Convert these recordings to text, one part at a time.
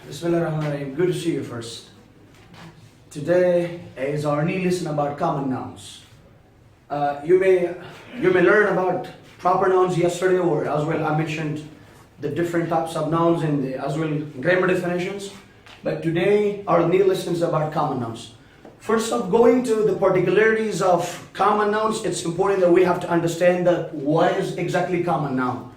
Bismillahirrahmanirrahim. Good to see you first. Today is our new lesson about common nouns. You may learn about proper nouns yesterday, or as well I mentioned the different types of nouns and as well grammar definitions. But today our new lesson is about common nouns. First of going to the particularities of common nouns, it's important that we have to understand that what is exactly common noun.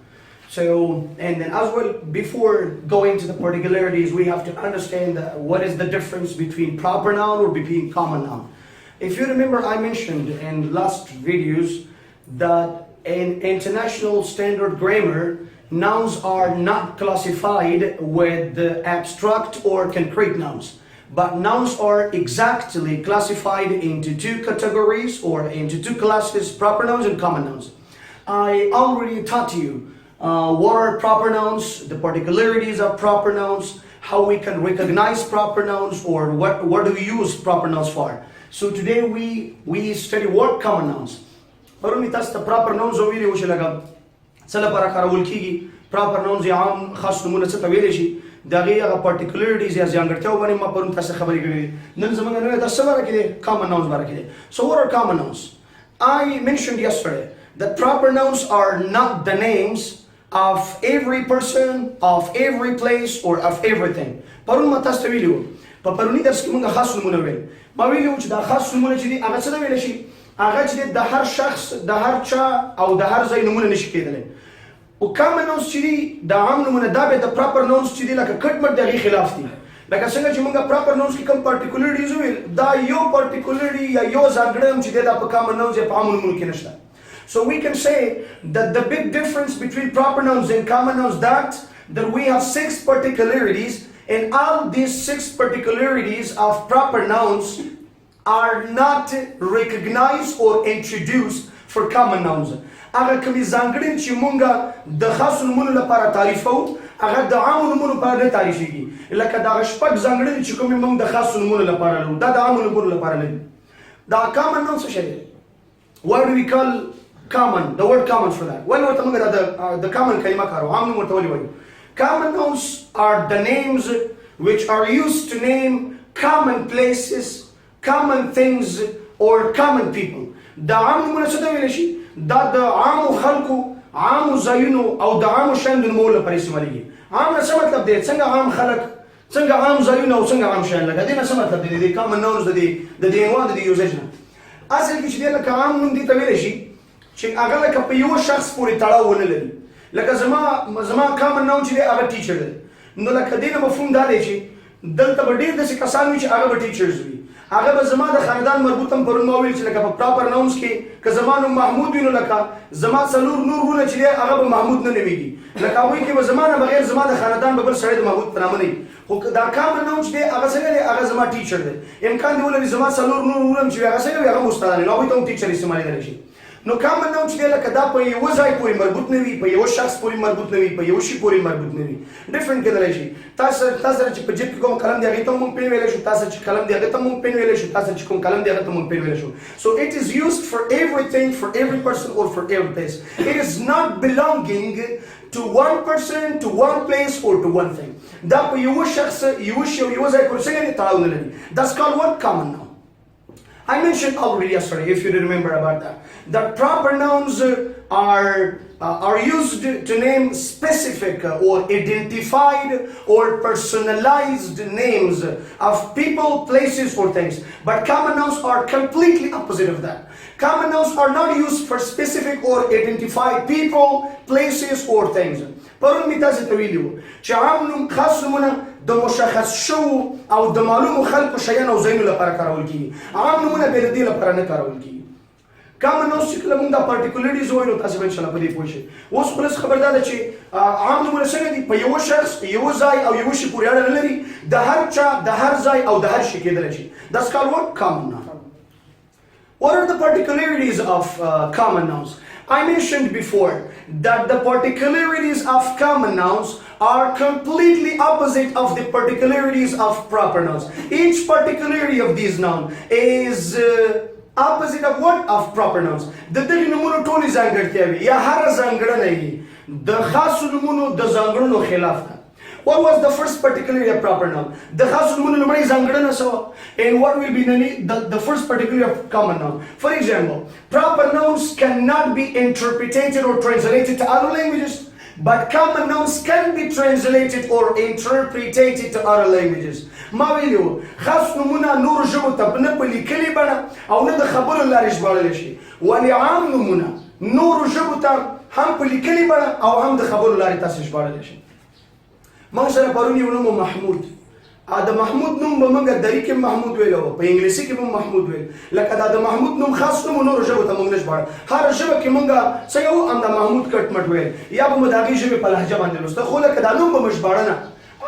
So, and then as well, before going to the particularities, we have to understand what is the difference between proper noun or between common noun. If you remember, I mentioned in last videos that in international standard grammar, nouns are not classified with the abstract or concrete nouns. But nouns are exactly classified into two categories or into two classes, proper nouns and common nouns. I already taught you what are proper nouns, the particularities of proper nouns, how we can recognize proper nouns, or what do we use proper nouns for. So today we study what common nouns. پرونی تاسو ته proper nouns ویلي و چې لکه څه لپاره کارول کیږي proper nouns یا عام خاص نومونه څه ته ویلی شي د هغې هغه particularities یا ځانګړتیاو باندې ما پرون تاسو خبرې کړې نن زموږ نوی درس څه باره کې دی common nouns باره کې دی. So what are common nouns? I mentioned yesterday that proper nouns are not the names of every person, of every place, or of everything. پرون ما تاسو ته ویلي وو په پروني درس کې موږ خاص نومونه ویل. ما ویلي وو چې دا خاص نومونه چې دي هغه څه ته ویلی شي؟ هغه چې دی د هر شخص د هر چا او د هر ځای نومونه نشي کېدلی. او common nouns چې دي د عام نومونه دا بیا د proper nouns چې دي لکه کټ مټ د هغې خلاف دي. لکه څنګه چې موږ proper nouns کې کوم particularities وویل دا یو particularity یا یو ځانګړی چې دی دا په common nouns یا په عامو نومونو کې نشته. So we can say that the big difference between proper nouns and common nouns that we have 6 particularities, and all these 6 particularities of proper nouns are not recognized or introduced for common nouns. هغه کومې ځانګړنې چې مونږ د خاصو نومونو لپاره تعریفوو هغه د عامو نومونو لپاره نه تعریفېږي. لکه دغه شپږ ځانګړنې چې کومې مونږ د خاصو نومونو لپاره لرو دا د عامو نومونو لپاره نه دي. دا common nouns څه شی دی؟ Why do we call common, the word common for that? Well, ورته موږ د common کلمه کاروو. عام نوم ورته ولې وایو؟ Common nouns are the names which are used to name common places, common things, or common people. د عام نومونه څه ته ویلی شي؟ دا د عامو خلکو عامو ځایونو او د عامو شیانو د نومولو لپاره استعمالیږي. عام نه څه مطلب دی؟ څنګه عام خلک، څنګه عام ځایونه او څنګه عام شیان. لکه دې نه څه مطلب دی د common nouns د دې عنوان د دې یوزیج نه؟ اصل کې چې دی لکه عام نوم دې ته ویلی شي چې هغه لکه په یو شخص پورې تړاو ونه لري. لکه زما common noun چې دی هغه ټیچر دی. نو لکه دې نه مفهوم دا دی چې دلته به ډېر داسې کسان وي چې هغه به ټیچرز وي. هغه به زما د خاندان مربوط هم پرون ما ویل چې لکه په proper nouns کې که زما نوم محمود وي نو لکه زما څلور نور ورونه چې دی هغه به محمود نه نومېږي. لکه هغوی کې به زما نه بغیر زما د خاندان به بل سړی د محمود په نامه نه وي. خو دا common noun چې دی هغه څنګه دی؟ هغه زما ټیچر دی. امکان دی ولري زما څلور نور ورونه چې وي هغه څنګه وي هغه هم استادان وي نو هغوی ته هم ټیچر استعمالېدلی شي. نو common noun چې دی لکه دا په یوه ځای پورې مربوط نه وي، په یوه شخص پورې مربوط نه وي، په یو شي پورې مربوط نه وي. ډفرنټ کېدلی شي. تاسو سره چې په جیب کې کوم قلم دی هغې ته هم مونږ پین ویلی شو، تاسو چې قلم دی هغې ته هم مونږ پین ویلی شو، تاسو چې کوم قلم دی هغه ته مونږ پین ویلی شو. So it is used for everything, for every person or for every place. It is not belonging to one person, to one place or to one thing. دا په یوه شخص، یوه شي او یوه ځای پورې څنګه دی تړاو نه لري. That's called what? Common noun. I mentioned already yesterday, if you remember about that proper nouns are used to name specific or identified or personalized names of people, places, or things. But common nouns are completely opposite of that. Common nouns are not used for specific or identified people, places, or things. پرون می تاسو ته ویلي وو چې عام نوم خاص نومونه د مشخص شوو او د معلومو خلکو شیانو او ځایونو لپاره کارول کېږي. عام نومونه بیا د دې لپاره نه کارول کېږي. common nouns چې کله موږ دا particularities وویل نو تاسو به انشاءالله په دې پوه شئ. اوس خو لس خبر دا ده چې عام نومونه څنګه دي؟ په یوه شخص، یوه ځای او یوه شي پورې اړه نه لري. د هر چا، د هر ځای او د هر شي کېدلی شي. That's called what? Common noun. What are the particularities of common nouns? I mentioned before that the particularities of common nouns are completely opposite of the particularities of proper nouns. Each particularity of these nouns is opposite of what? Of proper nouns. د دغې نومونو ټولې ځانګړتیاوې یا هره ځانګړنه یې د خاصو نومونو د ځانګړنو خلاف ده. What was the first particularity of proper noun? The khas numuna lumani zangadana sawa. And what will be the first particularity of common noun? For example, proper nouns cannot be interpreted or translated to other languages, but common nouns can be translated or interpreted to other languages. ما ویلو خاص نمونه نور ژبو ته نه په لیکلي بڼه او نه د خبرو لارې ژباړلی شي، ولې عام نمونه نورو ژبو ته هم په لیکلي بڼه او هم د خبرو لارې تاسې ژباړلی شي. موږ سره پرون یو نوم محمود، د محمود نوم به موږ دري کې محمود ویل او په انګلیسي کې به محمود ویل. لکه دا د محمود نوم خاص نوم نورو ژبو ته موږ نه ژباړو، هر ژبه کې موږ څنګه وو همدا محمود کټ مټ ویل یا به مو د هغې ژبې په لهجه باندې لوسته، خو لکه دا نوم به مو ژباړه نه.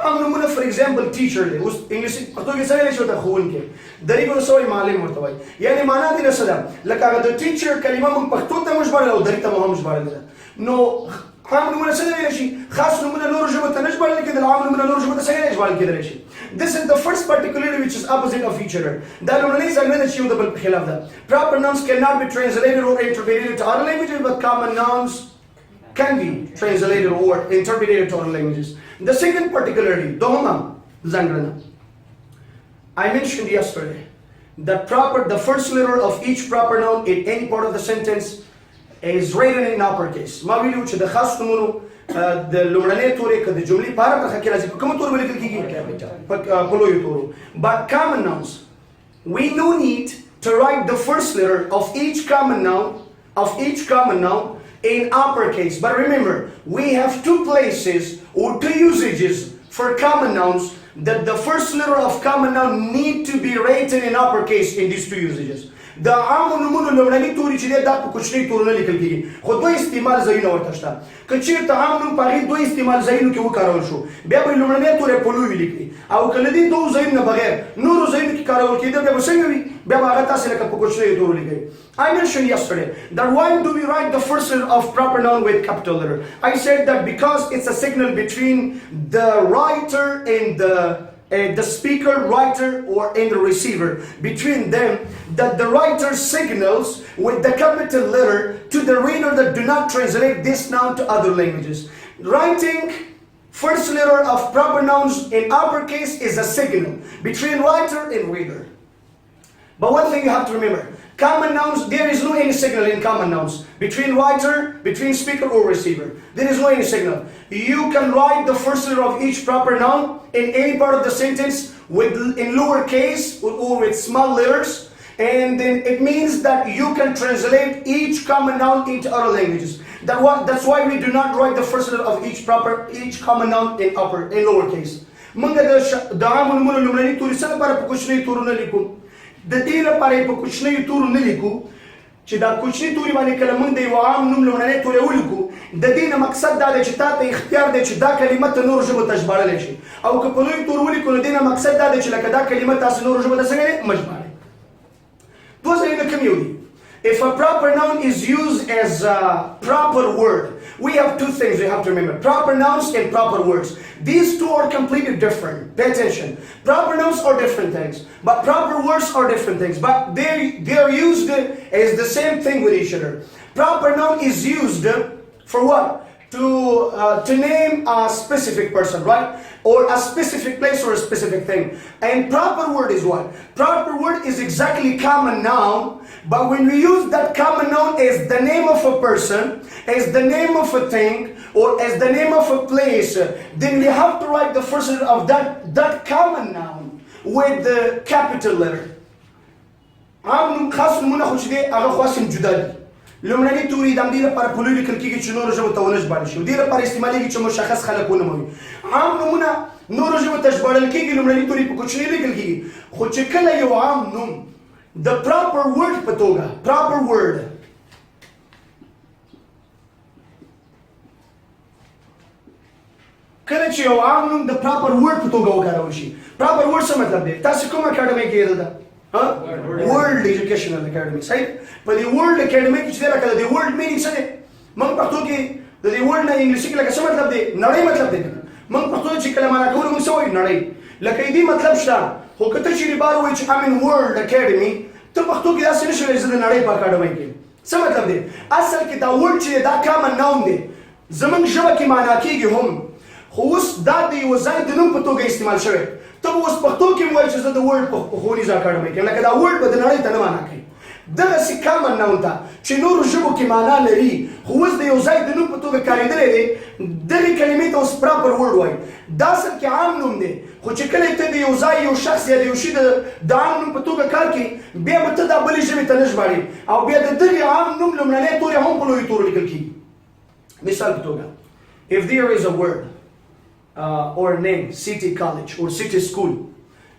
عام نمونه فور ایگزامپل ټیچر دی، اوس انګلیسي پښتو کې څه ویلی شي ورته ښوونکی، دري کې څه وایي معلم ورته وایي، یعنې معنا دې نه څه ده لکه هغه د ټیچر کلمه موږ پښتو ته هم ژباړله او دري ته مو هم ژباړلې ده. نو عام نمونه څه ویلی شي؟ خاص نمونه نورو ژبو ته نه ژباړل کېدل، عام نمونه نورو ژبو ته څنګه ژباړل کېدلی شي. This is the first particularity which is opposite of each other. دا لومړنۍ ځانګړنه چې یو د بل په خلاف ده. Proper nouns cannot be translated or interpreted to other languages, but common nouns can be translated or interpreted to other languages. The second particularity, دوهمه ځانګړنه, I mentioned yesterday that the first letter of each proper noun in any part of the sentence is written in uppercase. ما ویلو چې د خاص نومونو د لومړنۍ تورې که د جملې په هره برخه کې راځي په کومو تورو به لیکل کېږي؟ په لویو تورو. But common nouns, we no need to write the first letter of each common noun in uppercase. But remember, we have two places or two usages for common nouns that the first letter of common noun need to be written in uppercase in these two usages. د عامو نومونو لومړني توري چې دی دا په کوچنۍ تورو نه لیکل کېږي، خو دوه استعمال ځایونه ورته شته. که چېرته عام نوم په هغې دوه استعمال ځایونو کې وکارول شو بیا به یې لومړنی توری په لوی ولیکړي، او که له دې دوو ځایونو نه بغیر نورو ځایونو کې کارول کېده بیا به څنګه وي؟ بیا به هغه تاسې لکه په کوچنیو تورو لیکئ. I mentioned yesterday that why do we write the first letter of proper noun with capital letter? I said that because it's a signal between the writer and the speaker, writer, or in the receiver, between them, that the writer signals with the capital letter to the reader that do not translate this noun to other languages. Writing first letter of proper nouns in uppercase is a signal between writer and reader. But one thing you have to remember, common nouns, there is no any signal in common nouns between writer, between speaker or receiver. There is no any signal. You can write the first letter of each proper noun in any part of the sentence in lowercase or with small letters, and then it means that you can translate each common noun into other languages. That's why we do not write the first letter of each common noun in lowercase. موږ د عامو نومونو لومړني توري څه لپاره په کوچنیو تورو نه لیکو؟ د دې لپاره یې په کوچنیو تورو نه لیکو چې دا کوچني توري باندې کله موږ د یو عام نوم لومړنی توری ولیکو، د دې نه مقصد دا دی چې تا ته اختیار دی چې دا کلمه ته نورو ژبو ته ژباړلی شي، او که په لوی تور ولیکو نو دې نه مقصد دا دی چې لکه دا کلمه تاسې نورو ژبو ته څنګه مه ژباړئ. دوه ځایونه کوم یو دي؟ If a proper noun is used as a proper word, we have two things we have to remember: proper nouns and proper words. These two are completely different. Pay attention. Proper nouns are different things, but proper words are different things. But they are used as the same thing with each other. Proper noun is used for what? To name a specific person, right? Or a specific place or a specific thing. And proper word is what? Proper word is exactly common noun, but when we use that common noun as the name of a person, as the name of a thing, or as the name of a place, then we have to write the first letter of that common noun with the capital letter. عام نوم خاص نومونه خو چې دی هغه خو اصل جدا دي. لومړني توري د همدې لپاره په لوی لیکل کېږي چې نورو ژبو ته ونه ژباړل شي، دې لپاره استعمالېږي چې مشخص خلک ونوموي. عام نومونه نورو ژبو ته ژباړل کېږي، لومړني توري په کوچني لیکل کېږي، خو چې کله یو عام نوم د proper word په توګه proper word کله چې یو عام نوم د proper word په توګه وکارول شي. proper word څه مطلب دی؟ تاسې کوم اکاډمۍ کې ده؟ World Educational Academy، صحیح؟ په دې World Academy کې چې دی لکه د دې World meaning څه دی؟ موږ پښتو کې د دې World نه انګلیسي کې لکه څه مطلب دی؟ نړۍ مطلب دی. موږ پښتو چې کله معنا کوو موږ څه وایو؟ نړۍ. لکه دې مطلب شته، خو که ته چېرې بار وایي چې I'm in World Academy، ته پښتو کې داسې نه شې ویلی زه د نړۍ په اکاډمۍ کې. څه مطلب دی؟ اصل کې دا World چې دا common noun دی، زموږ ژبه کې معنا کېږي هم، خو اوس دا د یو ځای د نوم په توګه استعمال شوی ته به اوس پښتو کې وایي چې زه د ورډ په ښوونیزه اکاډمۍ کې یم لکه دا ورډ به د نړۍ ته نه معنا کوي دغسې کامن ناون ته چې نورو ژبو کې معنا لري خو اوس د یو ځای د نوم په توګه کارېدلی دی دغې کلمې ته اوس پراپر ورډ وایي دا اصل کې عام نوم دی خو چې کله ته د یو ځای یو شخص یا د یو شي د عام نوم په توګه کار کوي بیا به ته دا بلې ژبې ته نه ژباړې او بیا د دغې عام نوم لومړنی تورې هم په لویو تورو لیکل کېږي مثال په توګه if there is a word or a name city college or city school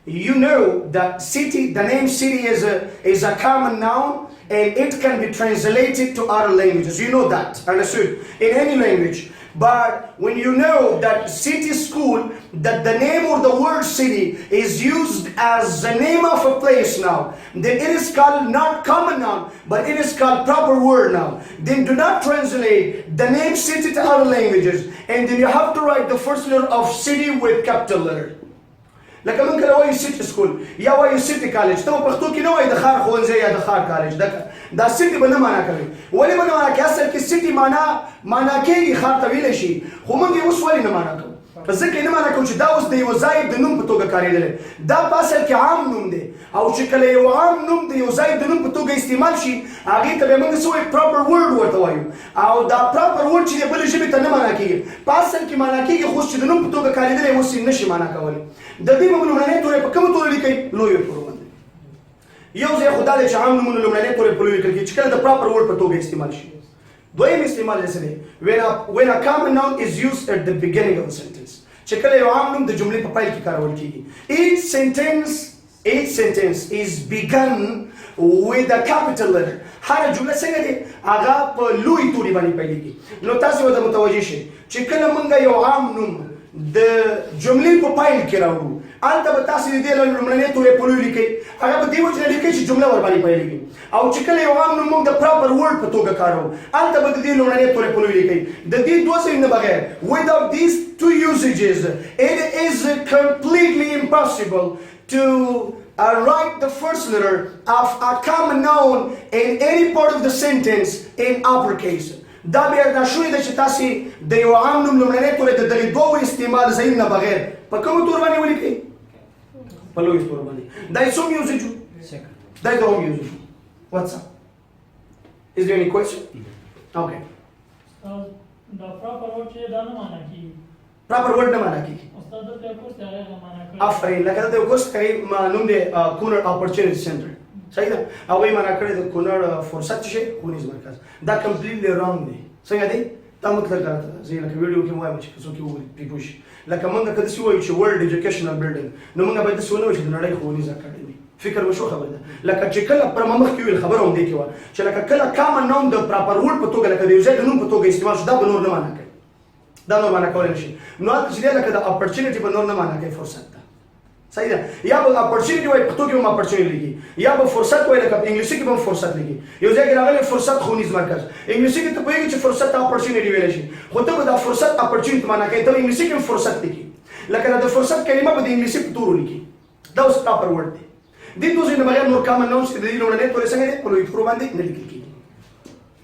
you know that city, the name city is a common noun and it can be translated to other languages. You know that, understood? In any language. But when you know that city school, that the name or the word city is used as the name of a place now, then it is called not common noun, but it is called proper word now. Then do not translate the name city to other languages. And then you have to write the first letter of city with capital letter. لکه مونږ کله وایو سیټي سکول یا وایو سیټي کالج ته په پښتو کې نه وایي د ښار ښوونځی یا د ښار کالج دا سیټي به نه معنا کوي ولې به نه معنا کوي اصل کې سیټي معنا کېږي ښار ته ویلی شي خو مونږ یې اوس ولې نه معنا کوو ځکه یې نه معنا کوو چې دا اوس د یو ځای د نوم په توګه کارېدلی دا په اصل کې عام نوم دی او چې کله یو عام نوم د یو ځای د نوم په توګه استعمال شي هغې ته بیا موږ څه وایو پراپر ورډ ورته وایو او دا پراپر ورډ چې دی بلې ژبې ته نه معنا کېږي په اصل کې معنا کېږي خو چې د نوم په توګه کارېدلی اوس یې نشي معنا کولی د دې به لومړنۍ تورې په کومو تورو لیکئ لویو تورو باندې یو ځای خو دا دی چې عام نومونه لومړنۍ تورې په لویو لیکل کېږي چې کله د پراپر ورډ په توګه استعمال شي دویم استعمال یې څه دی when a common noun is used at the beginning of a sentence چې کله یو عام نوم د جملې په پیل کې کارول کېږي each sentence is begun with a capital letter هر جمله څنګه دی هغه په لوی توري باندې پیلېږي نو تاسو ورته متوجه شئ چې کله موږ یو عام نوم د جملې په پیل کې راوړو هلته به تاسو د دې لومړنۍ تورې په لوی لیکئ هغه په دې وجه نه لیکئ چې جمله ورباندې پیلېږي او چې کله یو عام نوم موږ د پراپر ورډ په توګه کاروو هلته به د دې لومړنۍ تورې په لوی لیکئ د دې دوه ځایونو نه بغیر without these two usages it is completely impossible to write the first letter of a common noun in any part of the sentence in uppercase دا بیا دا شوی ده چې تاسې د یو عام نوم لومړنۍ تورې د دغې دوو استعمال ځایونو نه بغیر په کومو تورو باندې ولیکئ په لویو تورو باندې دا یې څوم یوزیج و دا یې دوم یوزیج و what's up is there any question okay دا proper word چې دا نه معنا کېږي proper word نه معنا کېږي استاد دلته یو کوس دی هغه معنا کوي آفرین لکه دلته یو کوس کوي نوم دی کونړ اپورچونټي سنټر صحیح ده هغوی معنا کړی د کونړ فرصت چې شي ښوونیز مرکز دا کمپلیټلی رانګ دی څنګه دی دا مطلب غلطه ده زه لکه ویډیو کې وایم چې څوک یې وګوري پرې پوه شي لکه موږ که داسې ووایو چې ورلډ ایجوکیشنل بلډینګ نو موږ باید داسې ونه وایو چې د نړۍ ښوونیز اکاډمي فکر مو شو خبره ده لکه چې کله پر مخکې ویل خبره هم دې کې وه چې لکه کله کامن نوم د پراپر ورډ په توګه لکه د یو ځای د نوم په توګه استعمال شو دا به نور نه معنا کوي دا نور معنا کولی نه شي نو هلته چې دی لکه د اپورچونټي به نور نه معنا کوي فرصت ده صحیح ده یا به اپورچونټي وایي پښتو کې هم اپورچونټي لیکي یا به فرصت وایي لکه انګلیسي کې به هم فرصت لیکي یو ځای کې راغلی فرصت ښوونیز مرکز انګلیسي کې ته پوهېږي چې فرصت ته اپورچونټي ویلی شي خو ته به دا فرصت اپورچونټي معنا کوي ته انګلیسي کې هم فرصت لیکي لکه د فرصت کلمه به د انګلیسي په تورو لیکي دا اوس پراپر ورډ دی دې دوه ځایونو بغیر نور کامن ناونس چې د دې لومړنۍ تورې څنګه دی په لویو تورو باندې نه لیکل کېږي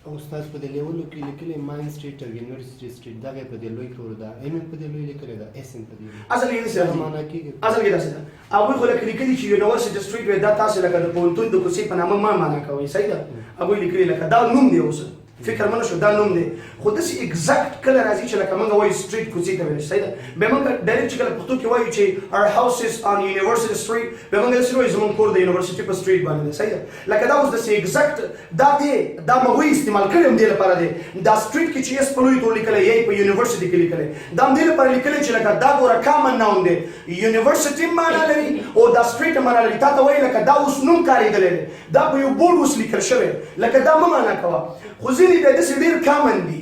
او استاد په دې لیولو کې لیکلي ماین سټریټ او یونیورسيټي سټریټ دغه په دې لوی تور ده ایم په دې لوی لیکلي ده اس په دې اصل کې څه معنا کېږي اصل کې داسې ده هغوی خو لکه لیکلي چې یونیورسيټي سټریټ وایي دا تاسو لکه د پوهنتون د کوڅې په نامه ما معنا کوئ صحیح ده هغوی لیکلي لکه دا نوم دی اوس فکر منه شو دا نوم دی خو داسې اګزیکټ کله راځي چې لکه موږ وایو سټریټ کوڅې ته ویلی صحیح ده بیا موږ ډایرکټ چې کله پښتو کې وایو چې our house is on university street بیا موږ داسې وایو زموږ کور د یونیورسيټي په سټریټ باندې دی صحیح ده لکه دا اوس داسې اګزیکټ دا دی دا هغوی استعمال کړی هم دې لپاره دی دا سټریټ کې چې یس په لوی تور لیکلی یا په یونیورسيټي کې لیکلی دا هم دې لپاره لیکلی چې لکه دا ګوره کامن ناون دی یونیورسيټي هم معنا لري او دا سټریټ هم معنا لري تا ته وایي لکه دا اوس نوم کارېدلی دی دا په یو بورډ اوس لیکل شوی لکه دا مه معنا کوه خو ځینې بیا داسې ډېر کامن دي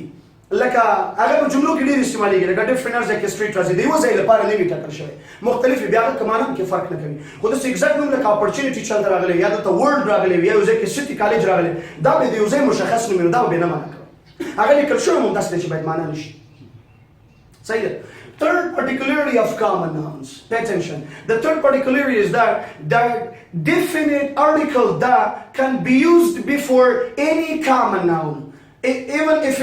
لکه هغه په جملو کې ډېر استعمالېږي لکه ډفرنټ ځای کې سټریټ راځي د یوه ځای لپاره نه وي ټاکل شوی مختلف وي بیا هغه که معنا هم کې فرق نه کوي خو داسې اګزیکټ نوم لکه اپورچونټي چې هلته راغلی یا دلته ورلډ راغلی وي یا یو ځای کې سټي کالج راغلی دا به د یو ځای مشخص نوم وي نو دا به بیا نه معنا کوي هغه لیکل شوی هم داسې دی چې باید معنا نه شي صحیح ده Third particularity of common nouns. Pay attention. The third particularity is that definite article that can be used before any common noun. even if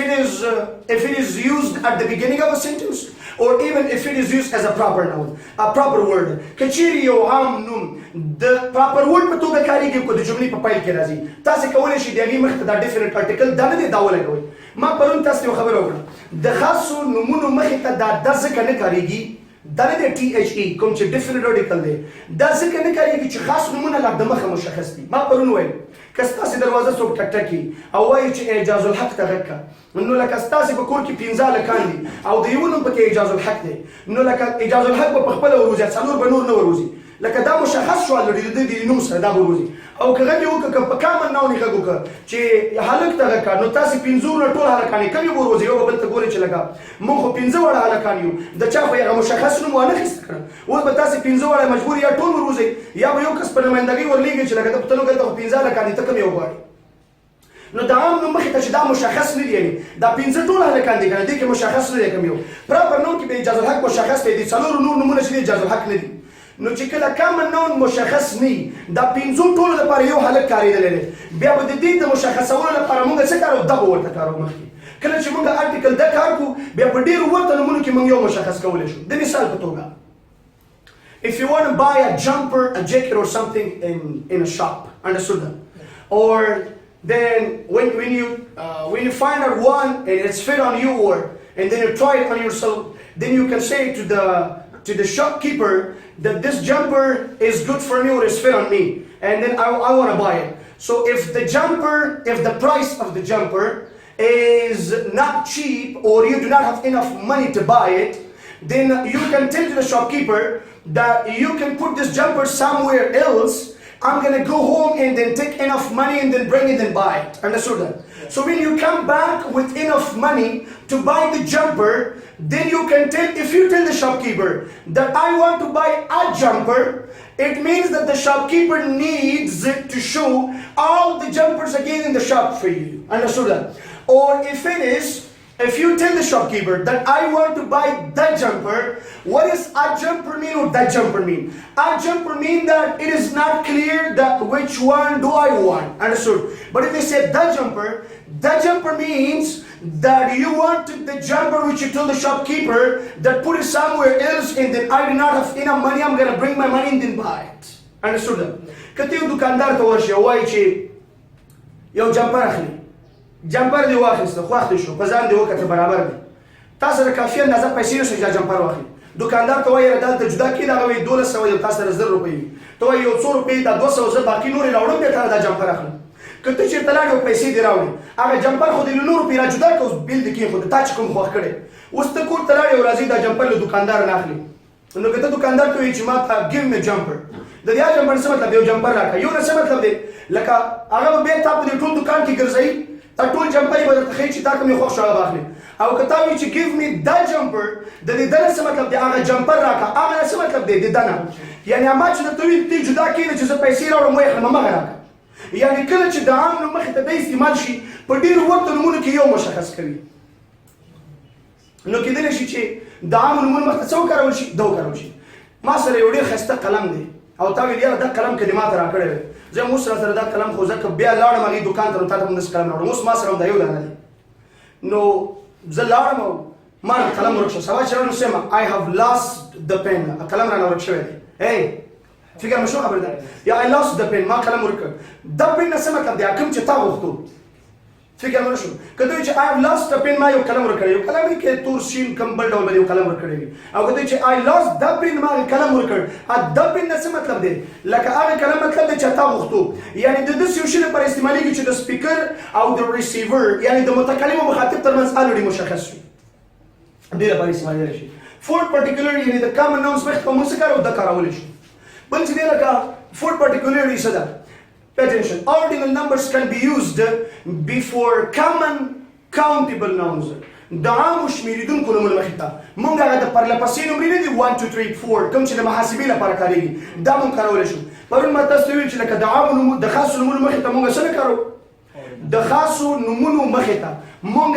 it is used at the beginning of a sentence, or even if it is used as a proper noun, a proper word. کچيري یو عام نوم د proper word په توګه کاریږي کو د جملې په پایل کې راځي، تاسو کولای شئ د هغې مخکې دا definite article دا نه دی دا ولګوئ. ما پرون تاسو یو خبره وکړه د خاصو نومونو مخې ته دا ځکه نه کاریږي، دا نه دی THE کوم چې definite article دی، دا ځکه نه کاریږي چې خاص نومونه لا د مخه مشخص دي. ما پرون ویل که ستاسې دروازه څوک ټک ټکي او وایي چې اعجاز الحق ته غږ کړه، نو لکه ستاسې په کور کې 15 هلکان دي او د یوه نوم پکې اعجاز الحق دی، نو لکه اعجاز الحق به په خپله وروځي، څلور به نور نه وروځي، لکه دا مشخص شو الرېډي د دې نوم سره دا به وروځي. او که غږ یې وکړه که په کامن ناون یې غږ وکړه چې هلک ته غږ کړه، نو تاسې 15 نه ټول هلکان یې کوم یې وروځي، یو به بل ته ګورئ چې لکه موږ خو 15 واړه هلکان یو، د چا خو هغه مشخص نوم وانخیسته کړه، اوس به تاسې 15 واړه مجبور یا ټول وروځئ یا به یو کس په نمایندګۍ ورلیږئ چې لکه ته پوښتنه وکړئ ته خو 15 هلکان دي ته کوم یو غواړې. نو د عام نوم مخې ته چې دا مشخص نه دی، یعنې دا 15 ټول هلکان دي که نه دې کې مشخص نه دی کوم یو. پراپر نوم کې به اجاز الحق مشخص دی، د څلورو نور نومونه چې دي اجاز الحق نه دي. نو چې کله کامن ناون مشخص نه دا 15 ټولو لپاره یو هلک کارېدلی دی، بیا به د دې د مشخصولو لپاره موږ څه کارو دا به ورته کارو. مخکې کله چې موږ ارټیکل دا کار کوو بیا په ډېرو ورته نومونو کې موږ یو مشخص کولی شو. د مثال په توګه if you want to buy a jumper, a jacket or something in a shop, understood that? Or then when you find out one and it's fit on you, or and then you try it on yourself, then you can say to the shopkeeper that this jumper is good for me or is fit on me, and then I want to buy it. So if the price of the jumper is not cheap or you do not have enough money to buy it, then you can tell to the shopkeeper that you can put this jumper somewhere else. I'm gonna go home and then take enough money and then bring it and buy it. Understood that? So when you come back with enough money to buy the jumper, then you can tell, if you tell the shopkeeper that I want to buy a jumper, it means that the shopkeeper needs to show all the jumpers again in the shop for you. Understood that? Or if you tell the shopkeeper that I want to buy that jumper, what does a jumper mean or that jumper mean? A jumper mean that it is not clear that which one do I want. Understood? But if they say that jumper means that you want the jumper which you told the shopkeeper that put it somewhere else and then I do not have enough money, I'm going to bring my money and then buy it. Understood that? Kati یو دکاندار ته ورشي وایي چې یو جمپر اخلي، جمپر دی واخیسته خوښ شو په ځان دی وکړه برابر دی، تاسو سره کافي اندازه پیسې نشئ چې جمپر واخلي. دکاندار ته وایي دلته جدا کړي دا وایي 1200 یو تاسو سره 1000 روپۍ ته وایي یو 100 روپۍ دا 200 زه باقي نور یې راوړم بیا تا دا جمپر اخلم. که ته چېرته لاړې او پیسې دې راوړې هغه جمپر خو دې له نورو پې را جدا کړه، اوس بیل دې کېښوده تا چې کوم خوښ کړی، اوس ته کور ته لاړې او راځې دا جمپر له دوکاندار نه اخلي. نو که ته دوکاندار ته وایي چې ما ته ګیو مې جمپر، د دې جمپر څه مطلب دی؟ یو جمپر راکړه. یو نه څه مطلب دی؟ لکه هغه به بیا تا په دې ټول دوکان کې ګرځوي، تا ټول جمپر یې به درته ښیي چې تا کوم یې خوښ شو هغه به اخلي. او که تا وایي چې ګیو مې دا جمپر، د دې ده نه څه مطلب دی؟ هغه جمپر راکړه. هغه نه څه مطلب دی؟ د ده نه یعنې ما چې درته وایي ته جدا کښېنه چې زه پیسې راوړم ویې اخلم همغه راکړه. یعنې کله چې د عام نوم مخې ته د استعمال شي په ډېرو ورته نومونو کې یو مشخص کوي. نو کېدلی شي چې د عامو نومونو مخې ته څه وکارول شي؟ دا وکارول شي. ما سره یو ډېر ښایسته قلم دی او تا ویل یاره دا قلم که دې ما ته راکړی وی، زه هم اوس راسره دا قلم خو ځکه بیا لاړم هغې دوکان ته نو تا ته هم داسې قلم راوړم، اوس ما سره هم دا یو دانه دی. نو زه لاړم او ما قلم ورک شو، سبا چې راغلم سیم I have lost the pen، قلم رانه ورک شوی دی. فکر مې شو خبر ده یا I lost the pen، ما قلم ورک کړ. دا پن نه څه مطلب دی؟ کوم چې تا غوښتو. فکر مې شو که دوی چې I have lost the pen ما یو قلم ورک کړی، یو قلم یې کې تور شین کوم بل ډول به یو قلم ورک کړی وي، او که دوی چې I lost the pen ما قلم ورک کړ، دا پن نه څه مطلب دی؟ لکه هغه قلم مطلب دی چې تا غوښتو. یعنې د داسې یو شي لپاره استعمالېږي چې د سپیکر او د ریسیور یعنې د متکلم او مخاطب ترمنځ الریډي مشخص وي، دې لپاره استعمالېدلی شي. فور پرټیکولر یعنې د کامن ناونز مخې ته موږ څه کارو؟ دا کارولی شو. بل چې دی لکه فور پرټیکولرلی څه ده؟ Pay attention. Ordinal numbers can be used before common countable nouns. د عامو شمېرېدونکو نومونو مخې ته موږ هغه د پرلهپسې نومرې نه دي 1 2 3 4 کوم چې د محاسبې لپاره کارېږي دا موږ کارولی شو. پرون ما تاسو ته ویل چې لکه د عامو نومونو د خاصو نومونو مخې ته موږ څه نه کارو؟ د خاصو نومونو مخې ته موږ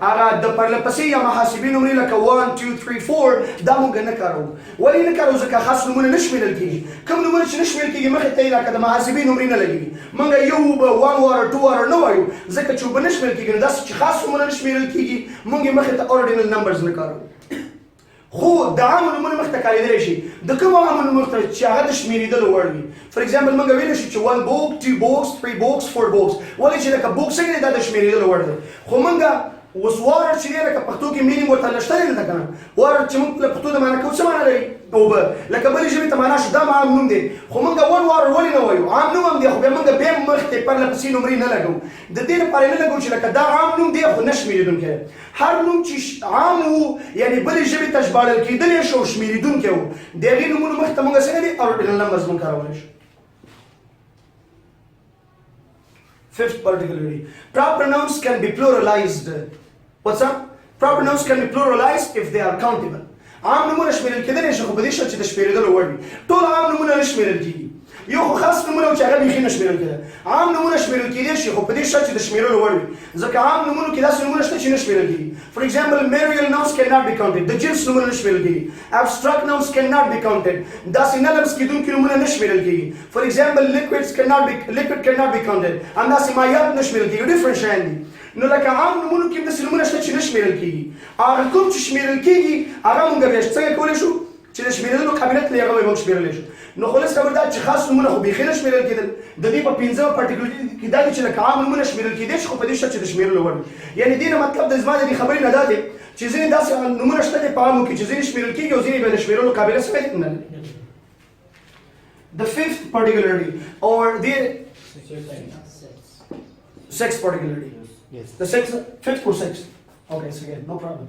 هغه د پرلپسې یا محاسبې نومرې لکه 1 2 3 4 دا مونږ نه کاروو. ولې نه کاروو؟ ځکه خاص نومونه نه شمیرل کېږي. کوم نومونه چې نه شمیرل کېږي مخې ته یې لکه د محاسبې نومرې نه لګېږي. مونږ یو اوبه 1 water 2 water نه وایو ځکه چې اوبه نه شمیرل کېږي. نو داسې چې خاص نومونه نه شمیرل کېږي مونږ یې مخې ته اوریډینل نمبرز نه کاروو. خو د عامو نومونو مخ ته کارېدلی شي. د کومو عامو نومونو مخ ته چې هغه د شمېرېدلو وړ وي. فار ایگزامپل موږ ویلی شو چې 1 book 2 books 3 books 4 books. ولې چې لکه بوک څنګه دی دا د شمېرېدلو وړ دی. خو موږ اوس واټر چې دی لکه پښتو کې مینینګ ورته لشته دی که نه. واټر چې موږ له پښتو د معنا کوو څه معنا لري؟ اوبه. لکه بلې ژبې ته معنا شو دا عام نوم دی. خو موږ 1 water ولې نه وایو؟ عام نوم هم دی خو بیا موږ بیا مخ ته پرلپسې نومرې نه لګوو. د دې لپاره نه لګوو چې لکه دا عام نوم دی خو نه شمېرېدونکی دی. هر نوم چې عام وو یعنې بلې ژبې ته ژباړل کېدلی شو شمېرېدونکی وو د هغې نومونو مخ ته موږ څنګه دي اوریډینل نمبرز موږ کارولی شو. Fifth particularity, proper nouns can be pluralized. What's up? Proper nouns can be pluralized if they are countable. عام نمونه شمیرل کېدلی شي خو په دې شرط چې د شمېرېدلو وړ وي. ټول عام نمونه نه شمېرل کېږي. یو خو خاص نمونه و چې هغه بیخي نه شمېرل کېده. عام نمونه شمېرل کېدی شي خو په دې شرط چې د شمېرلو وړ وي. ځکه عام نومونو کې داسې نومونه شته چې نه شمېرل کېږي. فار ایگزامپل material nouns cannot be counted. د جنس نومونه نه شمېرل کېږي. abstract nouns cannot be counted. داسې نه لمس کېدونکي نومونه نه شمېرل کېږي. فار ایگزامپل liquid cannot be counted. همداسې مایعات نه شمېرل کېږي. ډېفرنټ شیان دي. نو لکه عام نومونو کې داسې نومونه شته چې نه شمېرل کېږي. هغه کوم چې شمېرل کېږي هغه موږ بیا څنګه کولی شو چې د شمېرلو قابلیت لري هغه به موږ شمېرلی شو. نو خلاص خبر دا چې خاص نومونه خو بیخي نه شمېرل کېدل. د دې په 15 پارټیکولري کې دا دی چې لکه عام نومونه شمېرل کېدی شي خو په دې شرط چې د شمېرلو وړ وي. یعنې دې نه مطلب د زما د دې خبرې نه دا دی چې ځینې داسې نومونه شته دي په عامو کې چې ځینې شمېرل کېږي او ځینې بیا د شمېرلو قابلیت څه نه لري. The fifth particularity or the sixth particularity. Yes. The sixth, fifth or sixth? Okay, so again, no problem.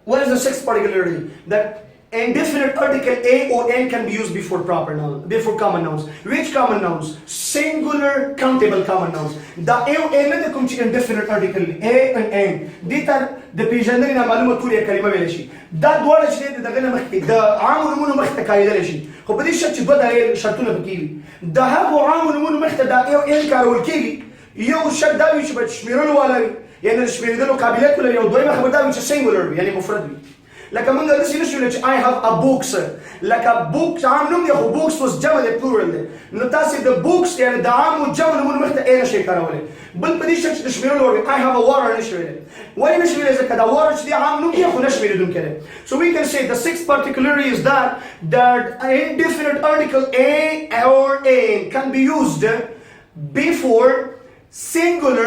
What is the sixth particularity? That indefinite article a or n can be used before proper noun, before common nouns. Which common nouns? Singular countable common nouns. The a or n نه کوم چې indefinite article a and n دې ته د پیژندنې نه معلومه ټولې کلمه ویلی شي. دا دواړه چې دی دغه نه مخکې د عامو نومونو مخې ته کارېدلی شي. خو په دې شرط چې دوه دغه شرطونه پکې وي. د هغو عامو نومونو مخې ته دا a or n کارول کېږي. یو شرط دا وي چې باید شمېرلو والا وي یعنې د شمېرېدلو قابلیت ولري. او دویمه خبر دا وي چې singular وي یعنې مفرد وي. لکه موږ داسې نه شو ویلی چې I have a books. لکه books عام نوم دی خو books اوس جمع دی plural دی. نو تاسې د books یعنې د عامو جمع نومونو مخې ته a نه شئ کارولی. بل په دې شرط چې د شمېرلو وړ وي I have a water نه شو ویلی. ولې نه شو ویلی؟ ځکه دا water چې دی عام نوم دی خو نه شمېرېدونکی دی. So we can say the sixth particularity is that indefinite article a or n can be used before singular